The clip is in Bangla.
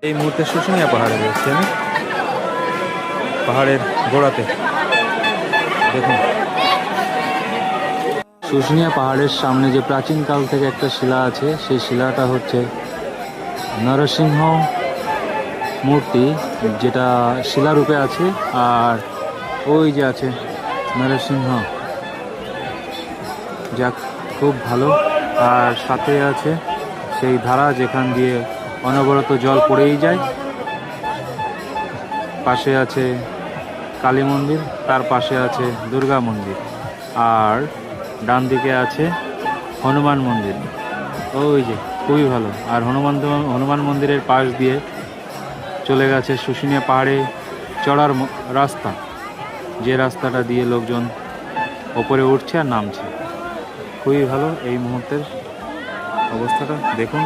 এই মুহূর্তে শুশুনিয়া পাহাড়ে রয়েছে আমি, পাহাড়ের গোড়াতে। দেখুন শুশুনিয়া পাহাড়ের সামনে যে প্রাচীনকাল থেকে একটা শিলা আছে, সেই শিলাটা হচ্ছে নরসিংহ মূর্তি, যেটা শিলারূপে আছে। আর ওই যে আছে নরসিংহ, যাক খুব ভালো। আর সাথে আছে সেই ধারা যেখান দিয়ে অনবরত জল পড়েই যায়। পাশে আছে কালী মন্দির, তার পাশে আছে দুর্গা মন্দির, আর ডান দিকে আছে হনুমান মন্দির। ওই যে খুবই ভালো। আর হনুমান মন্দিরের পাশ দিয়ে চলে গেছে শুশুনিয়া পাহাড়ে চড়ার রাস্তা, যে রাস্তাটা দিয়ে লোকজন ওপরে উঠছে আর নামছে। খুবই ভালো এই মুহূর্তের অবস্থাটা দেখুন।